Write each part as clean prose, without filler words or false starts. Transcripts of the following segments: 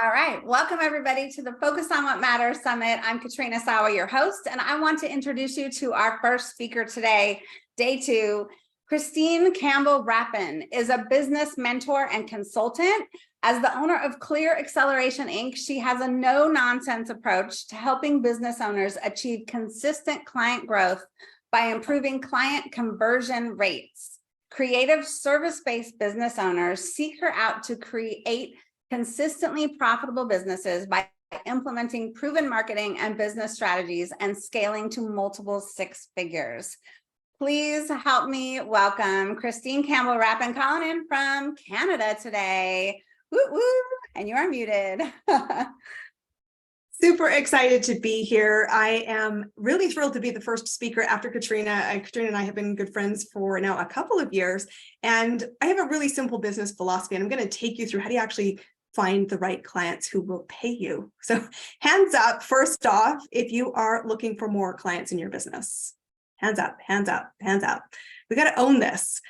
All right, welcome everybody to the Focus on What Matters Summit. I'm Katrina Sawa, your host, and I want to introduce you to our first speaker today, day two. Christine Campbell Rapin is a business mentor and consultant. As the owner of Clear Acceleration Inc., she has a no-nonsense approach to helping business owners achieve consistent client growth by improving client conversion rates. Creative service-based business owners seek her out to create consistently profitable businesses by implementing proven marketing and business strategies and scaling to multiple six figures. Please help me welcome Christine Campbell Rapin, calling in from Canada today. Woo woo, and you are muted. Super excited to be here. I am really thrilled to be the first speaker after Katrina. Katrina and I have been good friends for now a couple of years, and I have a really simple business philosophy, and I'm going to take you through how do you actually find the right clients who will pay you. So hands up, first off, if you are looking for more clients in your business. Hands up, hands up, hands up. We got to own this.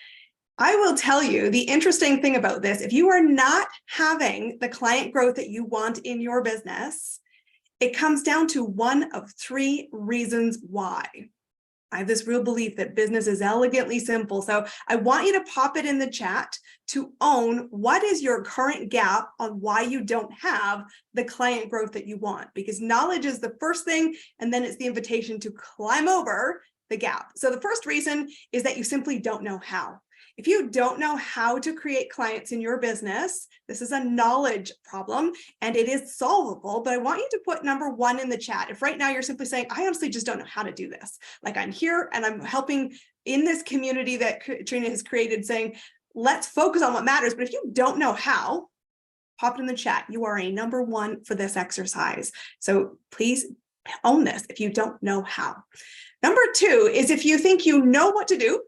I will tell you the interesting thing about this. If you are not having the client growth that you want in your business, it comes down to one of three reasons why. I have this real belief that business is elegantly simple. So I want you to pop it in the chat to own what is your current gap on why you don't have the client growth that you want, because knowledge is the first thing, and then it's the invitation to climb over the gap. So the first reason is that you simply don't know how. If you don't know how to create clients in your business, this is a knowledge problem and it is solvable, but I want you to put number one in the chat. If right now you're simply saying, I honestly just don't know how to do this. Like I'm here and I'm helping in this community that Katrina has created saying, let's focus on what matters. But if you don't know how, pop it in the chat. You are a number one for this exercise. So please own this if you don't know how. Number two is if you think you know what to do,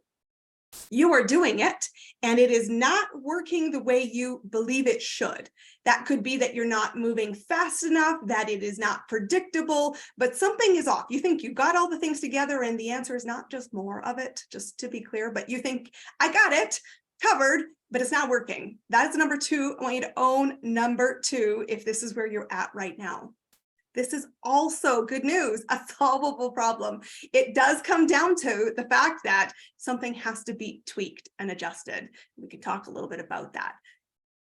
you are doing it and it is not working the way you believe it should. That could be that you're not moving fast enough, that it is not predictable, but something is off. You think you got all the things together and the answer is not just more of it, just to be clear, but you think I got it covered, but it's not working. That's number two. I want you to own number two if this is where you're at right now. This is also good news, a solvable problem. It does come down to the fact that something has to be tweaked and adjusted. We can talk a little bit about that.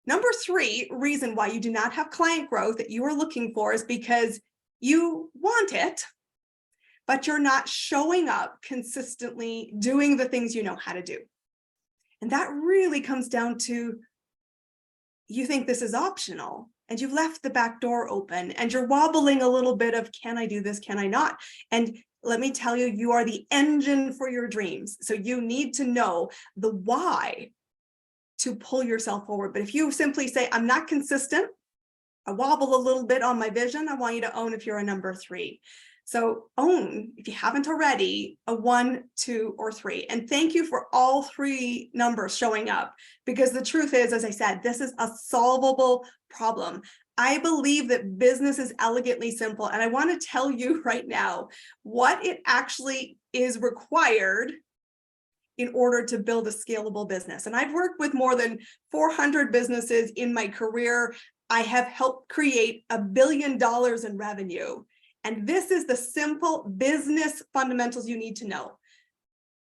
Number three reason why you do not have client growth that you are looking for is because you want it, but you're not showing up consistently doing the things you know how to do. And that really comes down to you think this is optional. And you've left the back door open and you're wobbling a little bit of, can I do this? Can I not? And let me tell you, you are the engine for your dreams. So you need to know the why to pull yourself forward. But if you simply say, I'm not consistent, I wobble a little bit on my vision, I want you to own if you're a number three. So own, if you haven't already, a 1, 2, or 3. And thank you for all three numbers showing up, because the truth is, as I said, this is a solvable problem. I believe that business is elegantly simple. And I want to tell you right now what it actually is required in order to build a scalable business. And I've worked with more than 400 businesses in my career. I have helped create $1 billion in revenue. And this is the simple business fundamentals you need to know.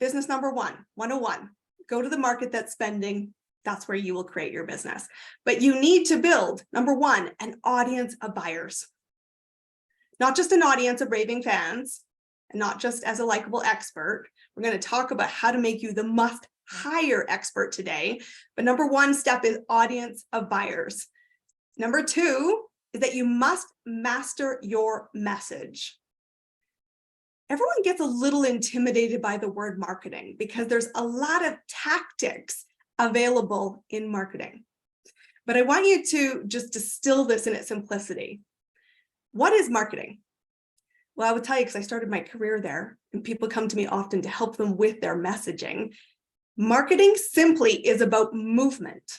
Business number one, 101, go to the market that's spending. That's where you will create your business. But you need to build, number one, an audience of buyers. Not just an audience of raving fans, and not just as a likable expert. We're going to talk about how to make you the must-hire expert today. But number one step is audience of buyers. Number two is that you must master your message. Everyone gets a little intimidated by the word marketing because there's a lot of tactics available in marketing. But I want you to just distill this in its simplicity. What is marketing? Well, I would tell you because I started my career there and people come to me often to help them with their messaging. Marketing simply is about movement.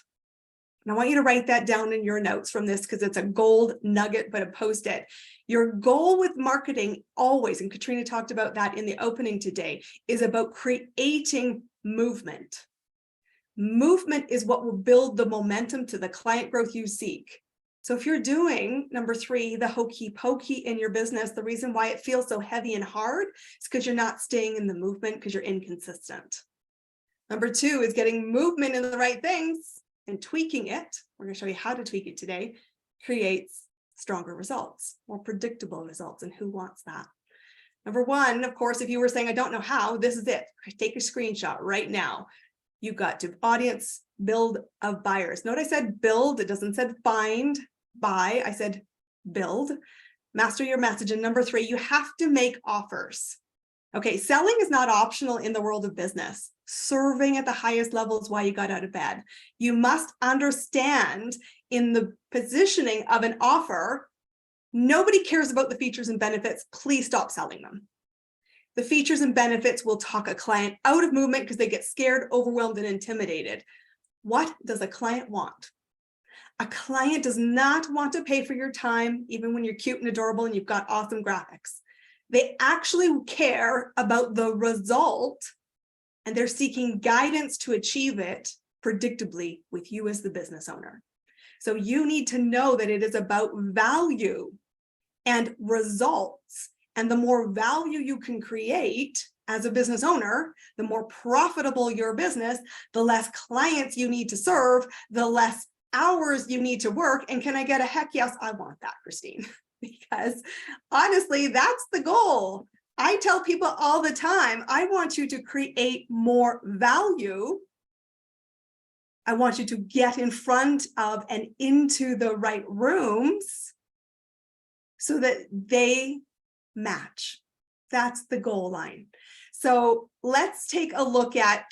And I want you to write that down in your notes from this because it's a gold nugget, but a post-it. Your goal with marketing always, and Katrina talked about that in the opening today, is about creating movement. Movement is what will build the momentum to the client growth you seek. So if you're doing number 3, the hokey pokey in your business, the reason why it feels so heavy and hard is because you're not staying in the movement because you're inconsistent. Number 2 is getting movement in the right things and tweaking it. We're going to show you how to tweak it today. Creates stronger results, more predictable results. And who wants that? Number 1, of course, if you were saying, I don't know how, this is it. Take a screenshot right now. You've got to audience build of buyers. Note I said build. It doesn't say find, buy. I said build. Master your message. And number 3, you have to make offers. Okay, selling is not optional in the world of business. Serving at the highest level is why you got out of bed. You must understand in the positioning of an offer, nobody cares about the features and benefits. Please stop selling them. The features and benefits will talk a client out of movement because they get scared, overwhelmed, and intimidated. What does a client want? A client does not want to pay for your time, even when you're cute and adorable and you've got awesome graphics. They actually care about the result, and they're seeking guidance to achieve it predictably with you as the business owner. So you need to know that it is about value and results. And the more value you can create as a business owner, the more profitable your business, the less clients you need to serve, the less hours you need to work. And can I get a heck yes? I want that, Christine, because honestly, that's the goal. I tell people all the time, I want you to create more value. I want you to get in front of and into the right rooms so that they match. That's the goal line. So let's take a look at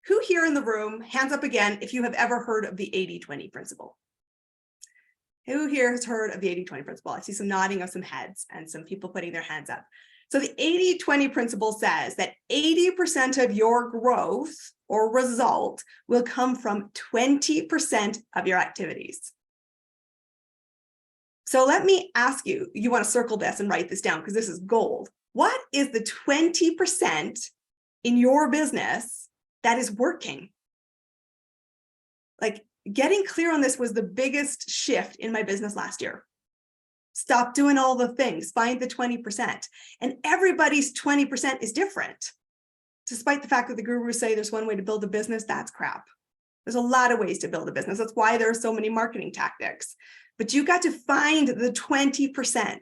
who here in the room, hands up again, if you have ever heard of the 80-20 principle. Who here has heard of the 80-20 principle? I see some nodding of some heads and some people putting their hands up. So the 80-20 principle says that 80% of your growth or result will come from 20% of your activities. So let me ask you, you want to circle this and write this down because this is gold. What is the 20% in your business that is working? Like, getting clear on this was the biggest shift in my business last year. Stop doing all the things, find the 20%. And everybody's 20% is different. Despite the fact that the gurus say there's one way to build a business, that's crap. There's a lot of ways to build a business. That's why there are so many marketing tactics. But you got to find the 20%.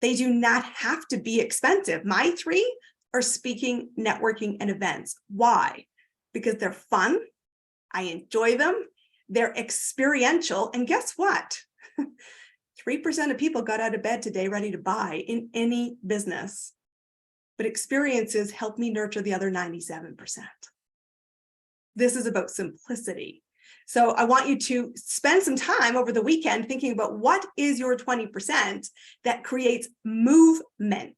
They do not have to be expensive. My 3 are speaking, networking, and events. Why? Because they're fun. I enjoy them. They're experiential. And guess what? 3% of people got out of bed today ready to buy in any business. But experiences help me nurture the other 97%. This is about simplicity. So I want you to spend some time over the weekend thinking about what is your 20% that creates movement,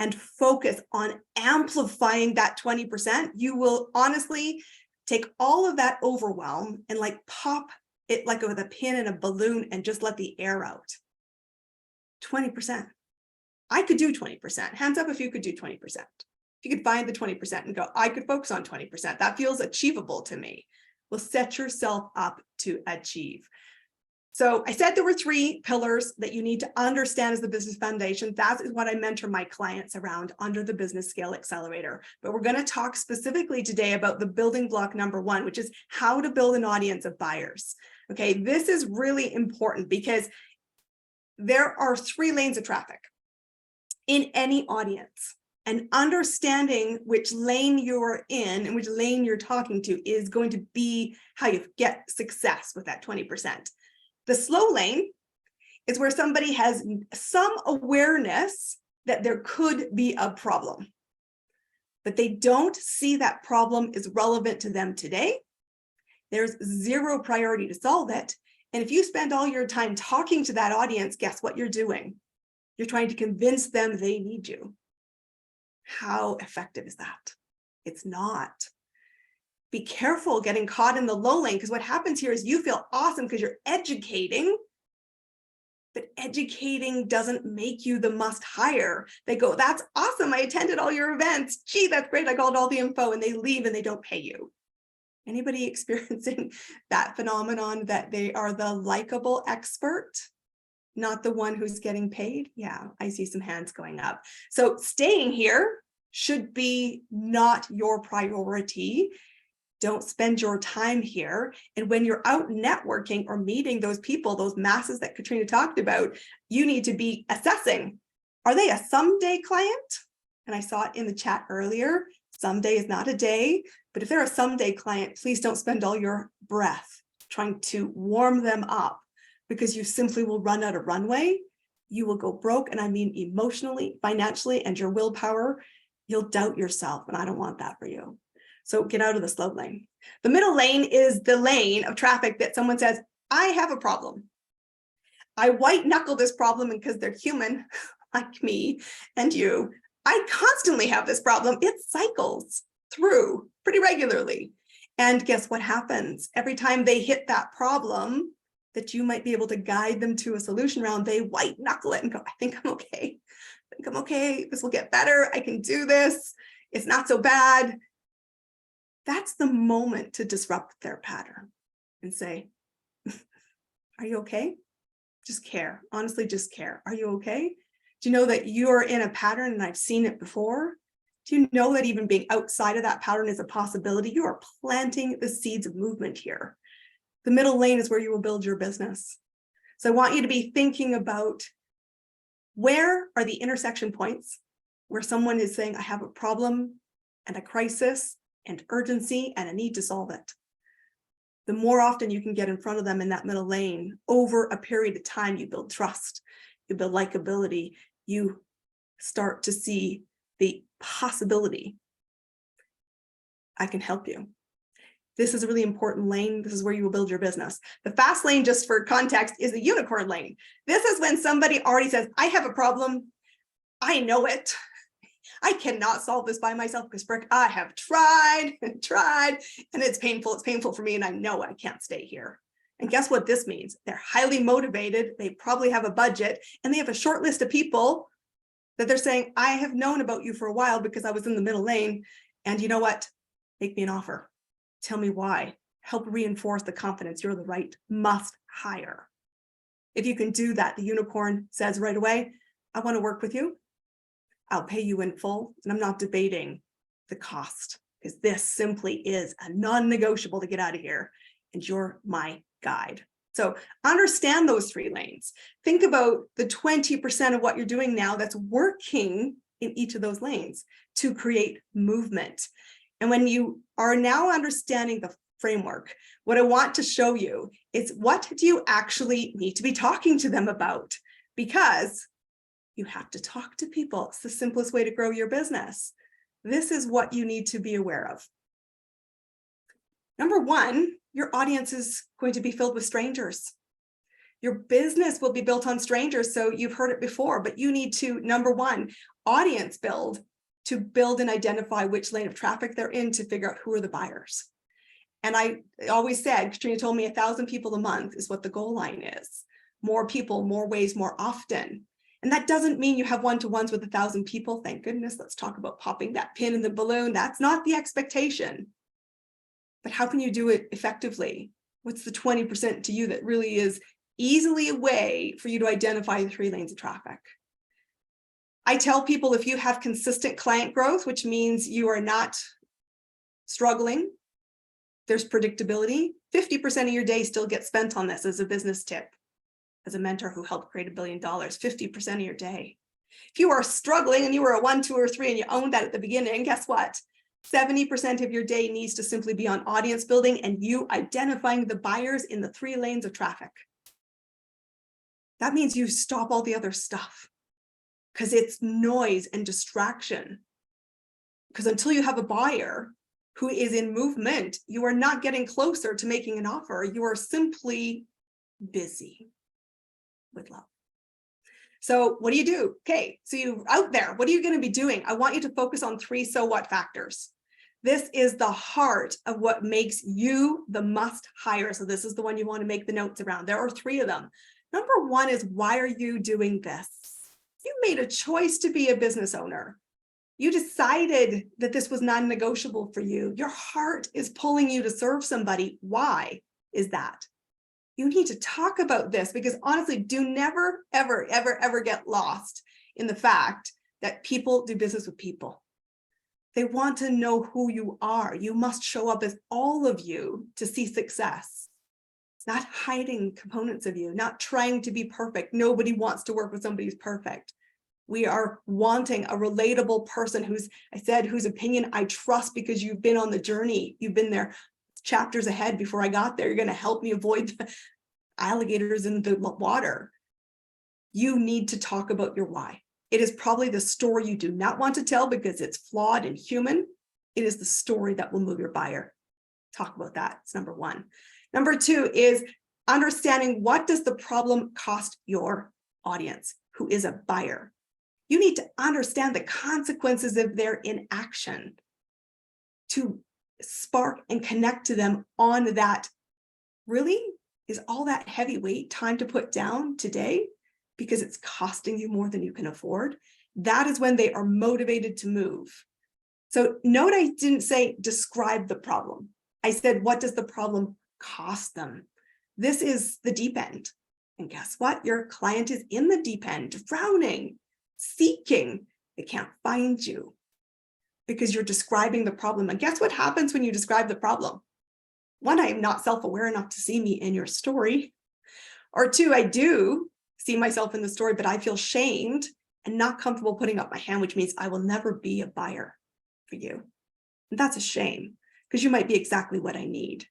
and focus on amplifying that 20%. You will honestly take all of that overwhelm and like pop it like with a pin in a balloon and just let the air out. 20%. I could do 20%. Hands up if you could do 20%. If you could find the 20% and go, I could focus on 20%. That feels achievable to me. Well, set yourself up to achieve. So I said there were 3 pillars that you need to understand as the business foundation. That is what I mentor my clients around under the Business Scale Accelerator. But we're going to talk specifically today about the building block number 1, which is how to build an audience of buyers. Okay, this is really important because there are 3 lanes of traffic in any audience. And understanding which lane you're in and which lane you're talking to is going to be how you get success with that 20%. The slow lane is where somebody has some awareness that there could be a problem, but they don't see that problem is relevant to them today. There's 0 priority to solve it. And if you spend all your time talking to that audience, guess what you're doing? You're trying to convince them they need you. How effective is that? It's not. Be careful getting caught in the low lane, because what happens here is you feel awesome because you're educating, but educating doesn't make you the must hire. They go, that's awesome. I attended all your events. Gee, that's great. I got all the info, and they leave and they don't pay you. Anybody experiencing that phenomenon that they are the likable expert, not the one who's getting paid? Yeah, I see some hands going up. So staying here should be not your priority. Don't spend your time here. And when you're out networking or meeting those people, those masses that Katrina talked about, you need to be assessing, are they a someday client? And I saw it in the chat earlier. Someday is not a day, but if they're a someday client, please don't spend all your breath trying to warm them up, because you simply will run out of runway. You will go broke, and I mean emotionally, financially, and your willpower. You'll doubt yourself, and I don't want that for you. So get out of the slow lane. The middle lane is the lane of traffic that someone says, I have a problem. I white knuckle this problem, and because they're human like me and you, I constantly have this problem. It cycles through pretty regularly. And guess what happens? Every time they hit that problem that you might be able to guide them to a solution around, they white knuckle it and go, I think I'm okay. I think I'm okay. This will get better. I can do this. It's not so bad. That's the moment to disrupt their pattern and say, are you okay? Just care. Honestly, just care. Are you okay? Do you know that you're in a pattern, and I've seen it before? Do you know that even being outside of that pattern is a possibility? You are planting the seeds of movement here. The middle lane is where you will build your business. So I want you to be thinking about, where are the intersection points where someone is saying, I have a problem and a crisis and urgency and a need to solve it. The more often you can get in front of them in that middle lane, over a period of time, you build trust, you build likability, you start to see the possibility. I can help you. This is a really important lane. This is where you will build your business. The fast lane, just for context, is the unicorn lane. This is when somebody already says, I have a problem. I know it. I cannot solve this by myself because, frick, I have tried and tried, and it's painful. It's painful for me, and I know I can't stay here. And guess what this means? They're highly motivated. They probably have a budget, and they have a short list of people that they're saying, I have known about you for a while because I was in the middle lane. And you know what? Make me an offer. Tell me why. Help reinforce the confidence. You're the right must hire. If you can do that, the unicorn says right away, I want to work with you. I'll pay you in full, and I'm not debating the cost, because this simply is a non-negotiable to get out of here, and you're my guide. So understand those three lanes. Think about the 20% of what you're doing now that's working in each of those lanes to create movement. And when you are now understanding the framework, what I want to show you is, what do you actually need to be talking to them about? Because you have to talk to people. It's the simplest way to grow your business. This is what you need to be aware of. Number one, your audience is going to be filled with strangers. Your business will be built on strangers. So you've heard it before, but you need to, number one, audience build, to build and identify which lane of traffic they're in, to figure out who are the buyers. And I always said, Katrina told me 1,000 people a month is what the goal line is. More people, more ways, more often. And that doesn't mean you have one-to-ones with 1,000 people. Thank goodness. Let's talk about popping that pin in the balloon. That's not the expectation. But how can you do it effectively? What's the 20% to you that really is easily a way for you to identify the 3 lanes of traffic? I tell people, if you have consistent client growth, which means you are not struggling, there's predictability, 50% of your day still gets spent on this as a business tip. As a mentor who helped create $1 billion, 50% of your day. If you are struggling and you were a 1, 2, or 3 and you owned that at the beginning, guess what? 70% of your day needs to simply be on audience building and you identifying the buyers in the 3 lanes of traffic. That means you stop all the other stuff, because it's noise and distraction. Because until you have a buyer who is in movement, you are not getting closer to making an offer. You are simply busy. With love. So what do you do? Okay, so you're out there. What are you going to be doing? I want you to focus on 3 so what factors. This is the heart of what makes you the must hire. So this is the one you want to make the notes around. There are 3 of them. Number 1 is, why are you doing this? You made a choice to be a business owner. You decided that this was non-negotiable for you. Your heart is pulling you to serve somebody. Why is that? You need to talk about this, because honestly, do never, ever, ever, ever get lost in the fact that people do business with people. They want to know who you are. You must show up as all of you to see success, not hiding components of you, not trying to be perfect. Nobody wants to work with somebody who's perfect. We are wanting a relatable person whose opinion I trust, because you've been on the journey. You've been there chapters ahead before I got there. You're going to help me avoid the alligators in the water. You need to talk about your why. It is probably the story you do not want to tell because it's flawed and human. It is the story that will move your buyer. Talk about that. It's number one. Number two is understanding, what does the problem cost your audience, who is a buyer? You need to understand the consequences of their inaction to spark and connect to them on that. Really, is all that heavyweight time to put down today because it's costing you more than you can afford? That is when they are motivated to move. So note, I didn't say describe the problem. I said, what does the problem cost them? This is the deep end. And guess what? Your client is in the deep end, drowning, seeking. They can't find you because you're describing the problem. And guess what happens when you describe the problem? One, I am not self-aware enough to see me in your story. Or two, I do see myself in the story, but I feel shamed and not comfortable putting up my hand, which means I will never be a buyer for you. And that's a shame, because you might be exactly what I need.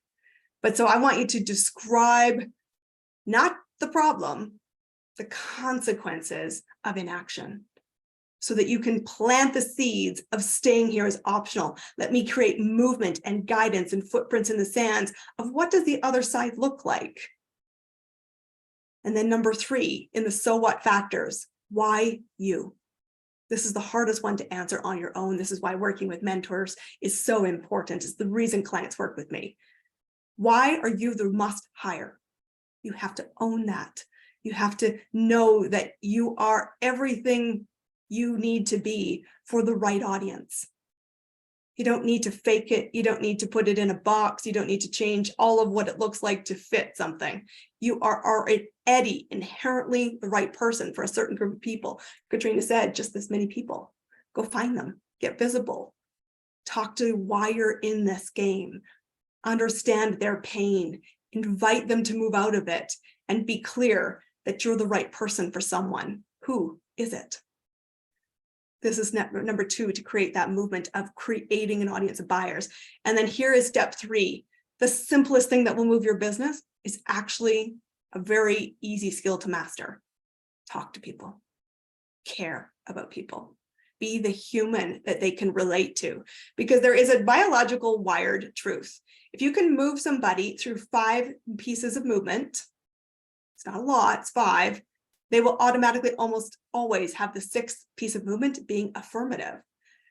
But so I want you to describe not the problem, the consequences of inaction, so that you can plant the seeds of staying here as optional. Let me create movement and guidance and footprints in the sands of what does the other side look like? And then number three, in the so what factors, why you? This is the hardest one to answer on your own. This is why working with mentors is so important. It's the reason clients work with me. Why are you the must hire? You have to own that. You have to know that you are everything you need to be for the right audience. You don't need to fake it. You don't need to put it in a box. You don't need to change all of what it looks like to fit something. You are already inherently the right person for a certain group of people. Katrina said, just this many people. Go find them, get visible, talk to why you're in this game, understand their pain, invite them to move out of it, and be clear that you're the right person for someone. Who is it? This is number two, to create that movement of creating an audience of buyers. And then here is step three. The simplest thing that will move your business is actually a very easy skill to master. Talk to people, care about people, be the human that they can relate to, because there is a biological wired truth. If you can move somebody through 5 pieces of movement, it's not a lot, it's 5, they will automatically almost always have the 6th piece of movement being affirmative.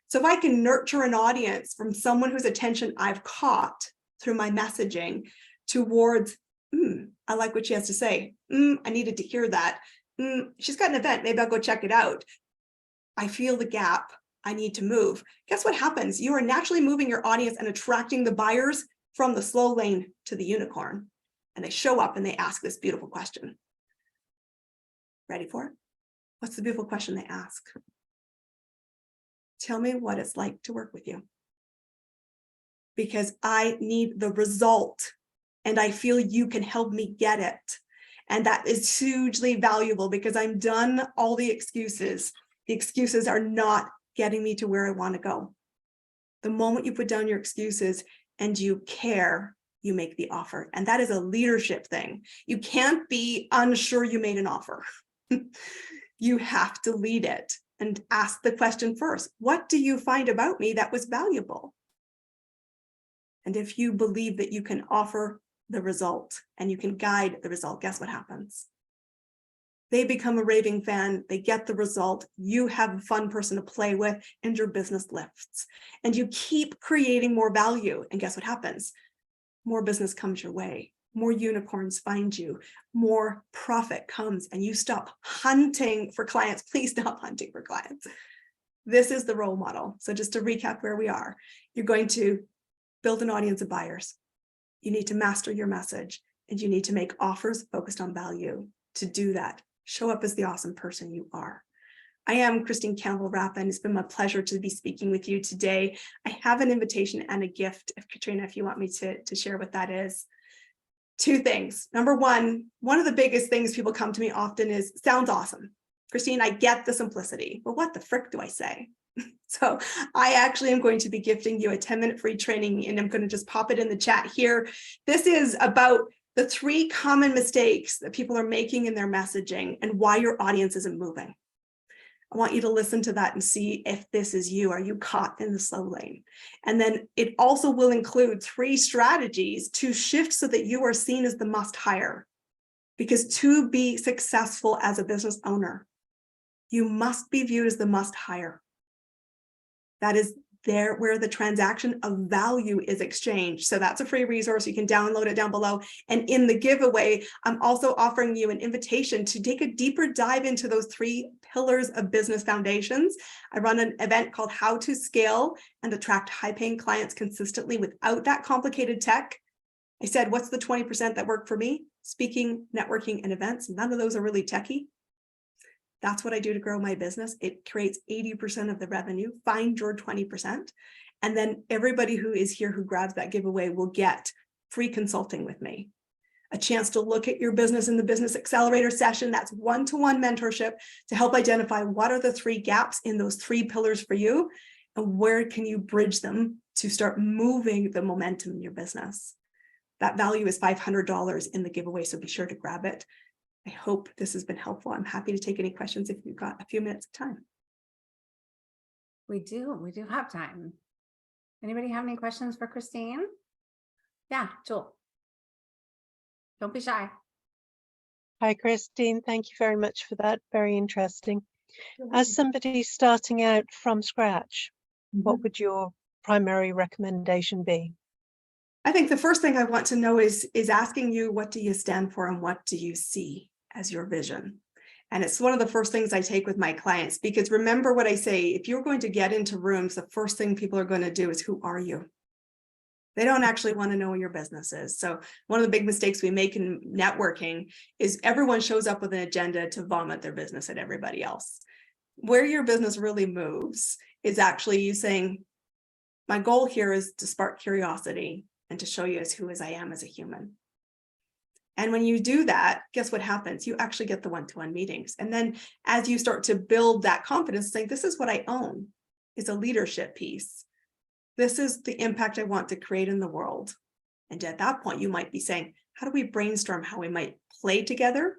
So if I can nurture an audience from someone whose attention I've caught through my messaging towards, I like what she has to say. I needed to hear that. She's got an event, maybe I'll go check it out. I feel the gap, I need to move. Guess what happens? You are naturally moving your audience and attracting the buyers from the slow lane to the unicorn. And they show up and they ask this beautiful question. Ready for it? What's the beautiful question they ask? Tell me what it's like to work with you. Because I need the result and I feel you can help me get it. And that is hugely valuable because I'm done all the excuses. The excuses are not getting me to where I want to go. The moment you put down your excuses and you care, you make the offer. And that is a leadership thing. You can't be unsure you made an offer. You have to lead it and ask the question first. What do you find about me that was valuable? And if you believe that you can offer the result and you can guide the result, guess what happens? They become a raving fan, they get the result, you have a fun person to play with, and your business lifts. And you keep creating more value. And guess what happens? More business comes your way. More unicorns find you, more profit comes, and you stop hunting for clients. Please stop hunting for clients. This is the role model. So just to recap where we are, you're going to build an audience of buyers. You need to master your message, and you need to make offers focused on value. To do that, show up as the awesome person you are. I am Christine Campbell Rapin. It's been my pleasure to be speaking with you today. I have an invitation and a gift, if Katrina, if you want me to share what that is. Two things. Number one of the biggest things people come to me often is, sounds awesome. Christine, I get the simplicity, but what the frick do I say? So I actually am going to be gifting you a 10-minute free training, and I'm going to just pop it in the chat here. This is about the 3 common mistakes that people are making in their messaging and why your audience isn't moving. I want you to listen to that and see if this is you. Are you caught in the slow lane? And then it also will include 3 strategies to shift so that you are seen as the must hire. Because to be successful as a business owner, you must be viewed as the must hire. That is there where the transaction of value is exchanged. So that's a free resource. You can download it down below. And in the giveaway, I'm also offering you an invitation to take a deeper dive into those 3 pillars of business foundations. I run an event called How to Scale and Attract High-Paying Clients Consistently Without That Complicated Tech. I said, what's the 20% that work for me? Speaking, networking, and events. None of those are really techy. That's what I do to grow my business. It creates 80% of the revenue. Find your 20%. And then everybody who is here who grabs that giveaway will get free consulting with me. A chance to look at your business in the Business Accelerator session. That's one-to-one mentorship to help identify what are the 3 gaps in those 3 pillars for you, and where can you bridge them to start moving the momentum in your business. That value is $500 in the giveaway, so be sure to grab it. I hope this has been helpful. I'm happy to take any questions if you've got a few minutes of time. We do have time. Anybody have any questions for Christine? Yeah, Joel. Don't be shy. Hi, Christine. Thank you very much for that. Very interesting. As somebody starting out from scratch, what would your primary recommendation be? I think the first thing I want to know is asking you, what do you stand for and what do you see as your vision? And it's one of the first things I take with my clients, because remember what I say, if you're going to get into rooms, the first thing people are going to do is, who are you? They don't actually want to know what your business is. So one of the big mistakes we make in networking is everyone shows up with an agenda to vomit their business at everybody else. Where your business really moves is actually you saying, my goal here is to spark curiosity and to show you who I am as a human. And when you do that, guess what happens? You actually get the one-to-one meetings. And then as you start to build that confidence, saying, this is what I own, is a leadership piece. This is the impact I want to create in the world. And at that point, you might be saying, how do we brainstorm how we might play together,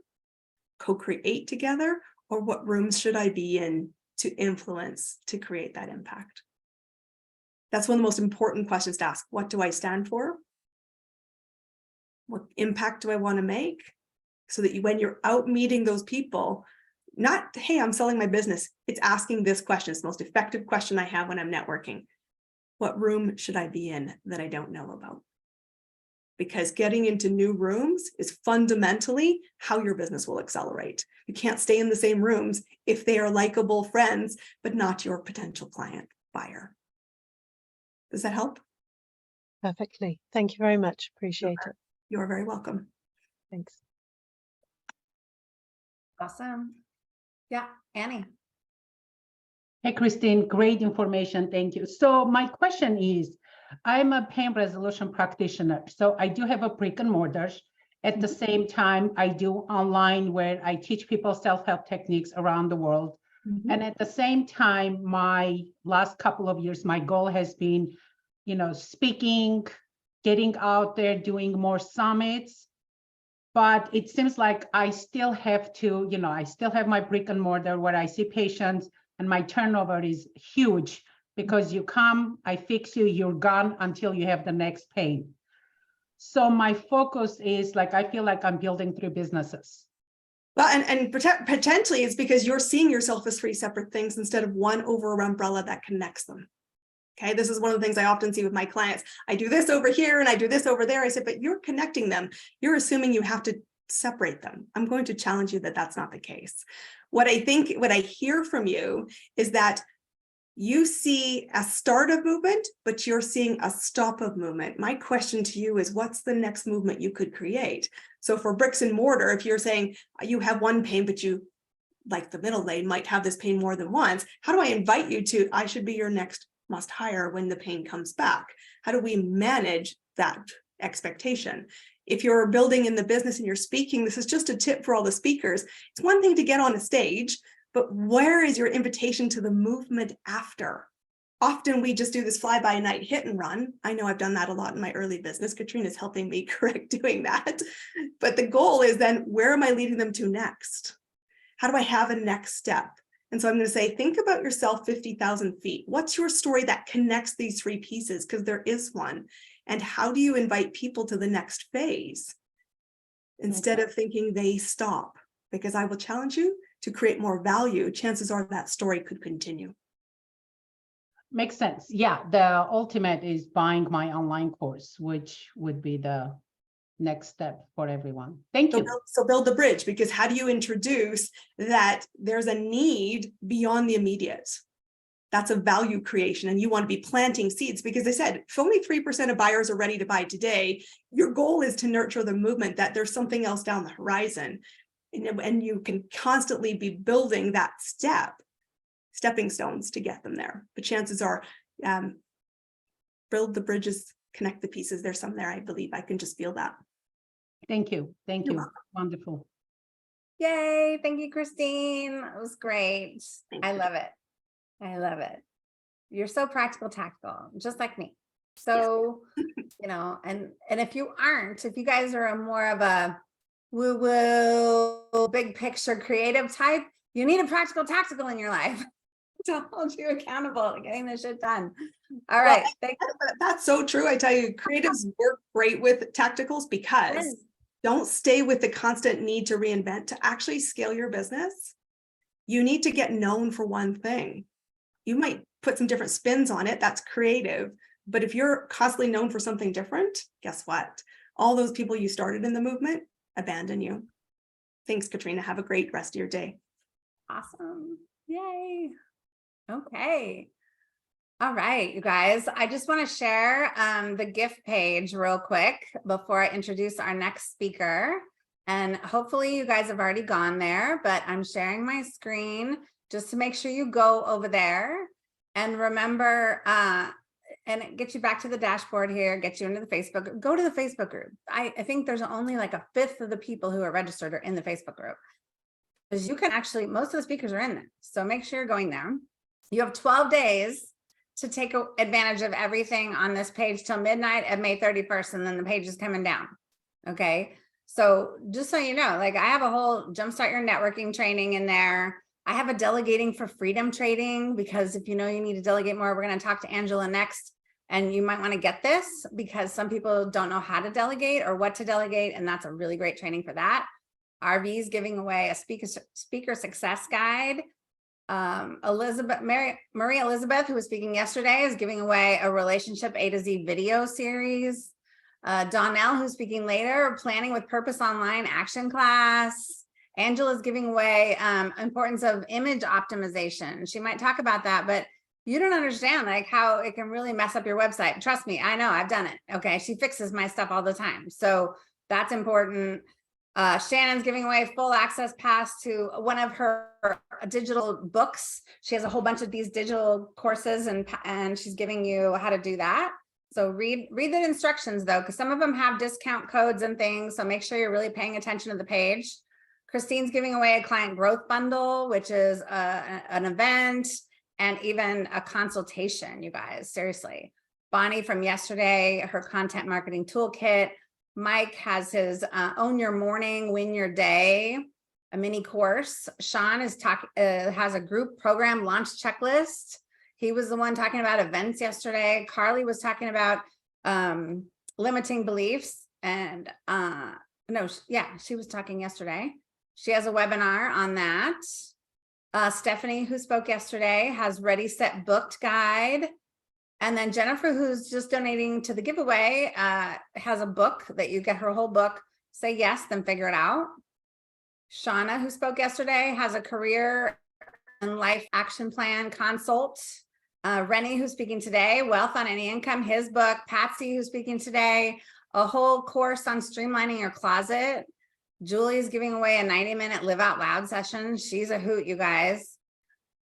co-create together, or what rooms should I be in to influence, to create that impact? That's one of the most important questions to ask. What do I stand for? What impact do I want to make? So that when you're out meeting those people, not, hey, I'm selling my business. It's asking this question. It's the most effective question I have when I'm networking. What room should I be in that I don't know about? Because getting into new rooms is fundamentally how your business will accelerate. You can't stay in the same rooms if they are likable friends, but not your potential client buyer. Does that help? Perfectly. Thank you very much. Appreciate it. You're very welcome. Thanks. Awesome. Yeah, Annie. Hey, Christine, great information. Thank you. So my question is, I'm a pain resolution practitioner. So I do have a brick and mortar. At the same time, I do online where I teach people self-help techniques around the world. And at the same time, my last couple of years, my goal has been, speaking, getting out there, doing more summits. But it seems like I still have to, I still have my brick and mortar where I see patients and my turnover is huge because you come, I fix you, you're gone until you have the next pain. So my focus is I feel like I'm building 3 businesses. Well, and potentially it's because you're seeing yourself as 3 separate things instead of one over umbrella that connects them. Okay, this is one of the things I often see with my clients. I do this over here and I do this over there. I said, but you're connecting them. You're assuming you have to separate them. I'm going to challenge you that that's not the case. What I hear from you is that You see a start of movement, but you're seeing a stop of movement. My question to you is, what's the next movement you could create? So for bricks and mortar, if you're saying you have one pane, but you, like the middle lane, might have this pane more than once, how do I invite you to, I should be your next must hire when the pane comes back? How do we manage that expectation? If you're building in the business and you're speaking, this is just a tip for all the speakers. It's one thing to get on a stage, but where is your invitation to the movement after? Often we just do this fly-by-night hit and run. I know I've done that a lot in my early business. Katrina's helping me correct doing that. But the goal is then, where am I leading them to next? How do I have a next step? And so I'm going to say, think about yourself 50,000 feet. What's your story that connects these three pieces? Because there is one. And how do you invite people to the next phase instead of thinking they stop? Because I will challenge you to create more value. Chances are that story could continue. Makes sense. Yeah, the ultimate is buying my online course, which would be the next step for everyone. Thank you. So build the bridge, because how do you introduce that there's a need beyond the immediate? That's a value creation, and you want to be planting seeds, because I said, if only 3% of buyers are ready to buy today, your goal is to nurture the movement that there's something else down the horizon. And you can constantly be building that stepping stones to get them there. But chances are, build the bridges, connect the pieces. There's some there, I believe. I can just feel that. Thank you. Thank You're you. welcome. Wonderful. Yay. Thank you, Christine. It was great. I love it. I love it. You're so practical, tactical, just like me. So, you know, and if you aren't, if you guys are more of a woo-woo, big picture, creative type, you need a practical, tactical in your life to hold you accountable to getting this shit done. All right. That's so true. I tell you, creatives work great with tacticals, because don't stay with the constant need to reinvent. To actually scale your business, you need to get known for one thing. You might put some different spins on it. That's creative. But if you're constantly known for something different, guess what? All those people you started in the movement abandon you. Thanks, Katrina. Have a great rest of your day. Awesome. Yay. Okay. All right, you guys, I just want to share the gift page real quick before I introduce our next speaker. And hopefully you guys have already gone there, but I'm sharing my screen just to make sure you go over there. And remember, and it gets you back to the dashboard here, get you into the Facebook, go to the Facebook group. I think there's only like a fifth of the people who are registered are in the Facebook group. Because you can actually, most of the speakers are in there. So make sure you're going there. You have 12 days to take advantage of everything on this page till midnight of May 31st, and then the page is coming down. Okay. So just so you know, like I have a whole Jumpstart Your Networking training in there. I have a delegating for freedom trading, because if you know you need to delegate more, we're going to talk to Angela next. And you might want to get this, because some people don't know how to delegate or what to delegate. And that's a really great training for that. RV is giving away a speaker success guide. Marie Elizabeth, who was speaking yesterday, is giving away a relationship A to Z video series. Donnell, who's speaking later, planning with purpose online action class. Angela's giving away importance of image optimization. She might talk about that, but you don't understand like how it can really mess up your website. Trust me, I know, I've done it. Okay, she fixes my stuff all the time, so that's important. Shannon's giving away full access pass to one of her digital books. She has a whole bunch of these digital courses, and she's giving you how to do that. So read the instructions though, because some of them have discount codes and things. So make sure you're really paying attention to the page. Christine's giving away a client growth bundle, which is an event and even a consultation, you guys, seriously. Bonnie from yesterday, her content marketing toolkit. Mike has his Own Your Morning, Win Your Day, a mini course. Sean is has a group program launch checklist. He was the one talking about events yesterday. Carly was talking about limiting beliefs, and she was talking yesterday. She has a webinar on that. Stephanie, who spoke yesterday, has Ready, Set, Booked guide. And then Jennifer, who's just donating to the giveaway, has a book that you get her whole book. Say yes, then figure it out. Shauna, who spoke yesterday, has a career and life action plan consult. Rennie, who's speaking today, Wealth on Any Income, his book. Patsy, who's speaking today, a whole course on streamlining your closet. Julie's giving away a 90-minute live out loud session. She's a hoot, you guys.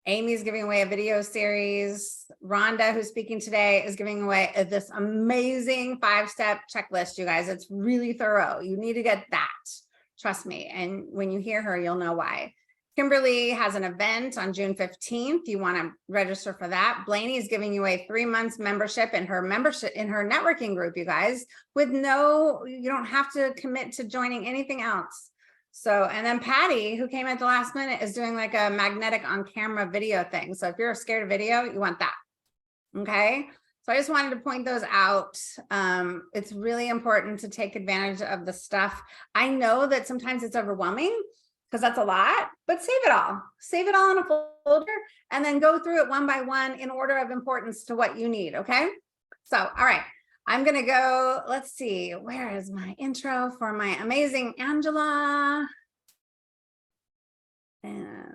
Amy's giving away a video series. Rhonda, who's speaking today, is giving away this amazing 5-step checklist, you guys. It's really thorough. You need to get that. Trust me. And when you hear her, you'll know why. Kimberly has an event on June 15th. You want to register for that. Blaney is giving you a 3 months membership in her networking group, you guys, with you don't have to commit to joining anything else. So, and then Patty, who came at the last minute, is doing like a magnetic on camera video thing. So if you're scared of video, you want that. Okay. So I just wanted to point those out. It's really important to take advantage of the stuff. I know that sometimes it's overwhelming because that's a lot, but save it all. Save it all in a folder and then go through it one by one in order of importance to what you need. Okay. So, all right. I'm going to go, let's see, where is my intro for my amazing Angela? And